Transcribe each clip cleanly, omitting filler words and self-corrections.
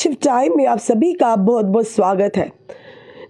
Shift time में आप सभी का बहुत बहुत स्वागत है।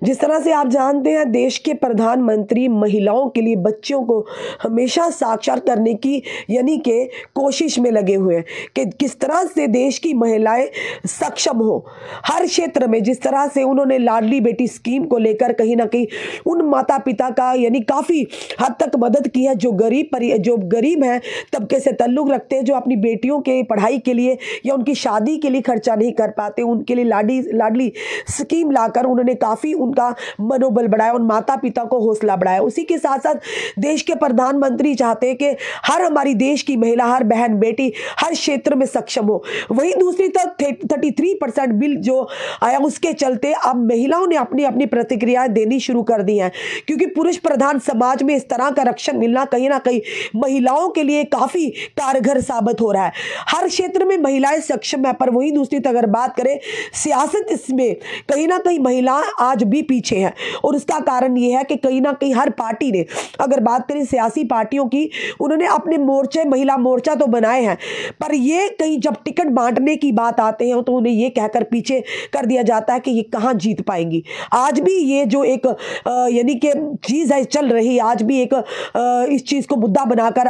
जिस तरह से आप जानते हैं, देश के प्रधानमंत्री महिलाओं के लिए बच्चों को हमेशा साक्षर करने की यानी कि कोशिश में लगे हुए हैं कि किस तरह से देश की महिलाएं सक्षम हो हर क्षेत्र में। जिस तरह से उन्होंने लाडली बेटी स्कीम को लेकर कहीं ना कहीं उन माता पिता का यानी काफ़ी हद तक मदद की है जो गरीब हैं, तबके से ताल्लुक़ रखते हैं, जो अपनी बेटियों के पढ़ाई के लिए या उनकी शादी के लिए खर्चा नहीं कर पाते, उनके लिए लाडली स्कीम लाकर उन्होंने काफ़ी उनका मनोबल बढ़ाया, उन माता पिता को हौसला बढ़ाया। उसी के साथ साथ देश के प्रधानमंत्री चाहते हैं कि हर हमारी देश की महिला, हर बहन बेटी हर क्षेत्र में सक्षम हो। वहीं दूसरी तरफ 33% बिल जो आया उसके चलते अब महिलाओं ने अपनी अपनी प्रतिक्रियाएं देनी शुरू कर दी हैं, क्योंकि पुरुष प्रधान समाज में इस तरह का रक्षण मिलना कहीं ना कहीं महिलाओं के लिए काफी कारगर साबित हो रहा है। हर क्षेत्र में महिलाएं सक्षम है, पर वहीं दूसरी तरफ अगर बात करें सियासत, इसमें कहीं ना कहीं महिला आज भी पीछे है। और उसका कारण यह है कि कहीं ना कहीं हर पार्टी ने, अगर बात करें सियासी पार्टियों की, उन्होंने अपने मोर्चे, महिला मोर्चा तो बनाए हैं, पर ये कहीं जब टिकट बांटने की बात आते हैं तो उन्हें ये कहकर पीछे कर दिया जाता है कि ये कहां जीत पाएंगी। आज भी ये जो एक यानी कि चीज है चल रही, आज भी एक इस चीज को मुद्दा बनाकर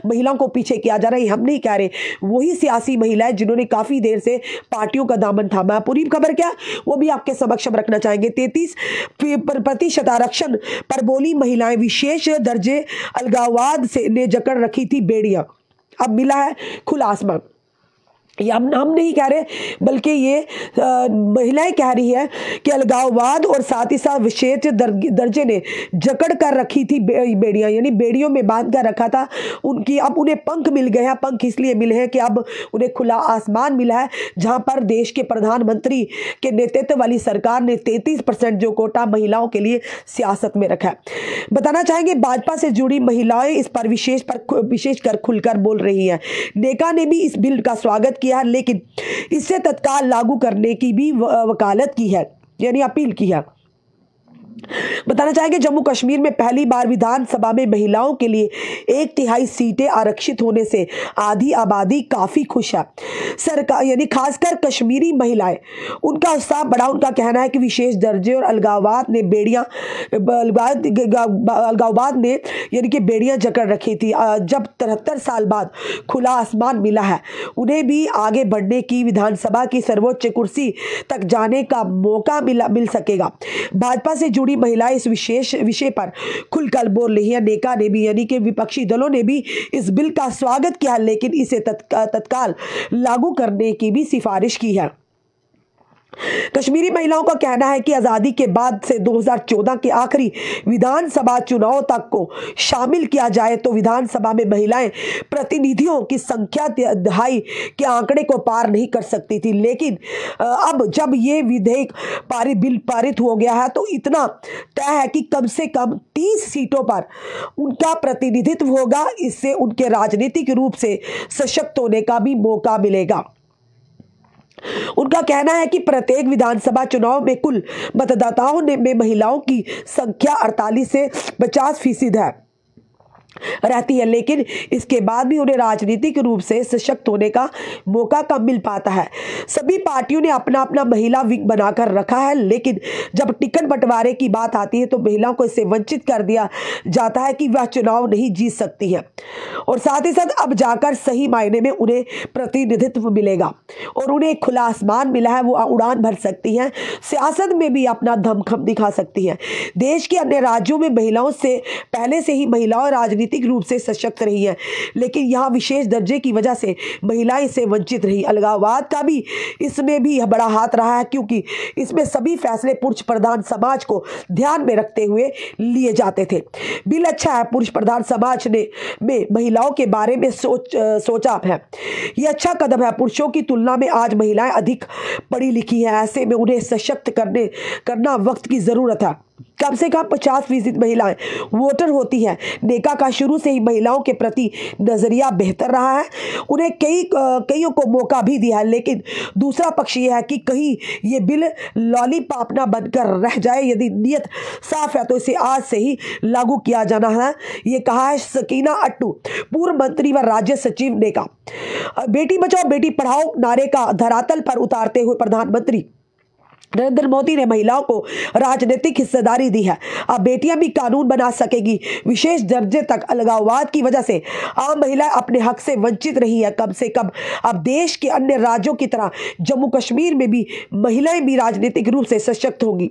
महिलाओं को पीछे किया जा रहा है। हम नहीं कह रहे, वही सियासी महिलाएं जिन्होंने काफी देर से पार्टियों का दामन थामा। पूरी खबर क्या वो भी आपके समक्ष रखना चाहेंगे। 33% आरक्षण पर बोली महिलाएं, विशेष दर्जे अलगाववाद से ने जकड़ रखी थी बेड़ियां, अब मिला है खुला आसमान। ये हम नहीं कह रहे, बल्कि ये महिलाएं कह रही है कि अलगाववाद और साथ ही साथ विशेष दर्जे ने जकड़ कर रखी थी बेड़ियां, यानी बेड़ियों में बांध कर रखा था उनकी, अब उन्हें पंख मिल गए हैं। पंख इसलिए मिले हैं कि अब उन्हें खुला आसमान मिला है, जहां पर देश के प्रधानमंत्री के नेतृत्व वाली सरकार ने 33% जो कोटा महिलाओं के लिए सियासत में रखा है। बताना चाहेंगे, भाजपा से जुड़ी महिलाएं इस पर विशेषकर खुलकर बोल रही है। नेका ने भी इस बिल का स्वागत किया, लेकिन इसे तत्काल लागू करने की भी वकालत की है, यानी अपील की है। बताना चाहेंगे, जम्मू कश्मीर में पहली बार विधानसभा में महिलाओं के लिए 1/3 सीटें आरक्षित होने से आधी आबादी काफी खुश है। सरकार यानी खासकर कश्मीरी महिलाएं, उनका उत्साह बढ़ा। उनका कहना है कि विशेष दर्जे और अलगाववाद ने यानी कि बेड़ियां जकड़ रखी थी। जब 73 साल बाद खुला आसमान मिला है, उन्हें भी आगे बढ़ने की, विधानसभा की सर्वोच्च कुर्सी तक जाने का मौका मिल सकेगा। भाजपा से जुड़ी महिलाएं इस विषय पर खुलकर बोल रही है। नेका ने भी यानी कि विपक्षी दलों ने भी इस बिल का स्वागत किया, लेकिन इसे तत्काल लागू करने की भी सिफारिश की है। कश्मीरी महिलाओं का कहना है कि आज़ादी के बाद से 2014 के आखिरी विधानसभा चुनाव तक को शामिल किया जाए तो विधानसभा में महिलाएं प्रतिनिधियों की संख्या 2.5 के आंकड़े को पार नहीं कर सकती थी, लेकिन अब जब ये विधेयक बिल पारित हो गया है तो इतना तय है कि कम से कम 30 सीटों पर उनका प्रतिनिधित्व होगा। इससे उनके राजनीतिक रूप से सशक्त होने का भी मौका मिलेगा। उनका कहना है कि प्रत्येक विधानसभा चुनाव में कुल मतदाताओं में महिलाओं की संख्या 48 से 50% रहती है, लेकिन इसके बाद भी उन्हें राजनीतिक रूप से सशक्त होने का मौका कम मिल पाता है। सभी पार्टियों ने अपना अपना महिला विंग बनाकर रखा है, लेकिन जब टिकट बंटवारे की बात आती है तो महिलाओं को इससे वंचित कर दिया जाता है कि वह चुनाव नहीं जीत सकती है, और साथ ही साथ अब जाकर सही मायने में उन्हें प्रतिनिधित्व मिलेगा और उन्हें खुला आसमान मिला है। वो उड़ान भर सकती हैं, सियासत में भी अपना दमखम दिखा सकती हैं। देश के अन्य राज्यों में महिलाओं से पहले से ही महिलाएं राजनीतिक रूप से सशक्त रही है, लेकिन यहाँ विशेष दर्जे की वजह से महिलाएं इससे वंचित रही। अलगाववाद का भी इसमें भी बड़ा हाथ रहा है, क्योंकि इसमें सभी फैसले पुरुष प्रधान समाज को ध्यान में रखते हुए लिए जाते थे। बिल अच्छा है, पुरुष प्रधान समाज ने महिलाओं के बारे में सोचा है। यह अच्छा कदम है। पुरुषों की तुलना में आज महिलाएं अधिक पढ़ी लिखी हैं, ऐसे में उन्हें सशक्त करना वक्त की जरूरत है। कम से कम 50% महिलाएं वोटर होती हैं। नेका का शुरू से ही महिलाओं के प्रति नजरिया बेहतर रहा है, उन्हें कईयों को मौका भी दिया है। लेकिन दूसरा पक्ष यह है कि कहीं ये बिल लॉलीपॉप ना बनकर रह जाए। यदि नीयत साफ है तो इसे आज से ही लागू किया जाना है, ये कहा है सकीना अट्टू, पूर्व मंत्री व राज्य सचिव नेका। बेटी बचाओ बेटी पढ़ाओ नारे का धरातल पर उतारते हुए प्रधानमंत्री नरेंद्र मोदी ने महिलाओं को राजनीतिक हिस्सेदारी दी है। अब बेटियां भी कानून बना सकेगी। विशेष दर्जे तक अलगाववाद की वजह से आम महिलाएं अपने हक से वंचित रही है। कम से कम अब देश के अन्य राज्यों की तरह जम्मू कश्मीर में भी महिलाएं भी राजनीतिक रूप से सशक्त होंगी,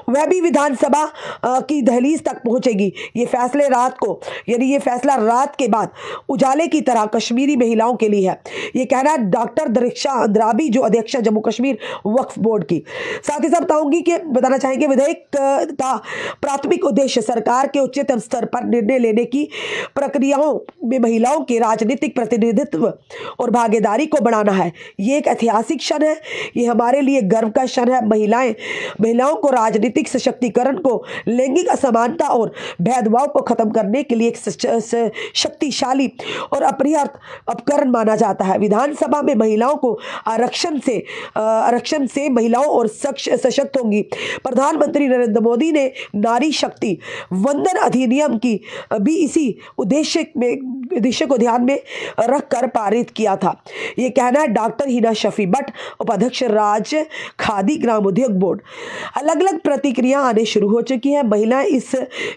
वह भी विधानसभा की दहलीज तक पहुंचेगी। ये फैसले रात को यानी ये फैसला रात के बाद उजाले की तरह कश्मीरी महिलाओं के लिए है, ये कहना है डॉक्टर दरिक्षा अंद्राबी, जो अध्यक्ष जम्मू कश्मीर वक्फ बोर्ड की। साथ ही साथ बताना चाहेंगे विधेयक का प्राथमिक उद्देश्य सरकार के उच्चतम स्तर पर निर्णय लेने की प्रक्रियाओं में महिलाओं के राजनीतिक प्रतिनिधित्व और भागीदारी को बढ़ाना है। ये एक ऐतिहासिक क्षण है, ये हमारे लिए गर्व का क्षण है। महिलाओं को राजनीतिक सशक्तिकरण को लैंगिक असमानता और भेदभाव को खत्म करने के लिए एक शक्तिशाली और अपरिहार्य उपकरण माना जाता है। विधानसभा में महिलाओं को आरक्षण से महिलाओं और सशक्त होंगी। प्रधानमंत्री नरेंद्र मोदी ने नारी शक्ति वंदन अधिनियम की भी इसी उद्देश्य को ध्यान में रखकर पारित किया था। ये कहना है डॉक्टर हिना शफी भट्ट, उपाध्यक्ष राज्य खादी ग्राम उद्योग बोर्ड। अलग अलग प्रतिक्रिया आने शुरू हो चुकी है। महिलाएं इस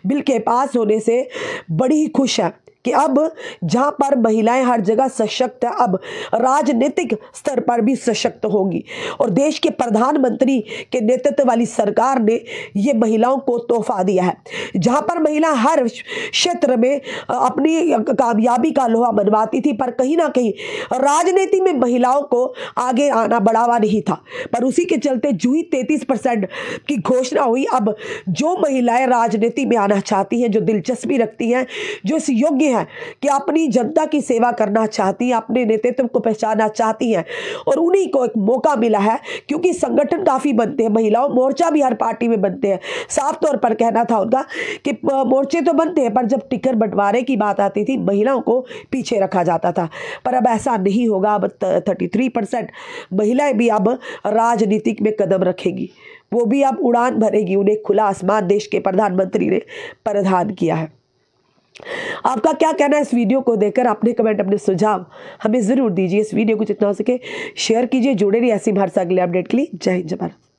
बिल के पास होने से बड़ी ही खुश है कि अब जहां पर महिलाएं हर जगह सशक्त है, अब राजनीतिक स्तर पर भी सशक्त होंगी। और देश के प्रधानमंत्री के नेतृत्व वाली सरकार ने ये महिलाओं को तोहफा दिया है। जहां पर महिला हर क्षेत्र में अपनी कामयाबी का लोहा मनवाती थी, पर कहीं ना कहीं राजनीति में महिलाओं को आगे आना बढ़ावा नहीं था। पर उसी के चलते जूही 33% की घोषणा हुई। अब जो महिलाएं राजनीति में आना चाहती हैं, जो दिलचस्पी रखती हैं, जो इस योग्य है कि अपनी जनता की सेवा करना चाहती है, अपने नेतृत्व को पहचानना चाहती हैं, और उन्हीं को एक मौका मिला है। क्योंकि संगठन काफी बनते हैं, महिलाओं मोर्चा भी हर पार्टी में बनते हैं। साफ तौर पर कहना था उनका कि मोर्चे तो बनते हैं, पर जब टिकट बंटवारे की बात आती थी महिलाओं को पीछे रखा जाता था। पर अब ऐसा नहीं होगा। अब 33% महिलाएं भी अब राजनीतिक में कदम रखेगी, वो भी अब उड़ान भरेगी। उन्हें खुला आसमान देश के प्रधानमंत्री ने प्रदान किया है। आपका क्या कहना है इस वीडियो को देखकर? अपने कमेंट, अपने सुझाव हमें जरूर दीजिए। इस वीडियो को जितना हो सके शेयर कीजिए। जुड़े रहिए ऐसी हर अगले अपडेट के लिए। जय हिंद, जय भारत।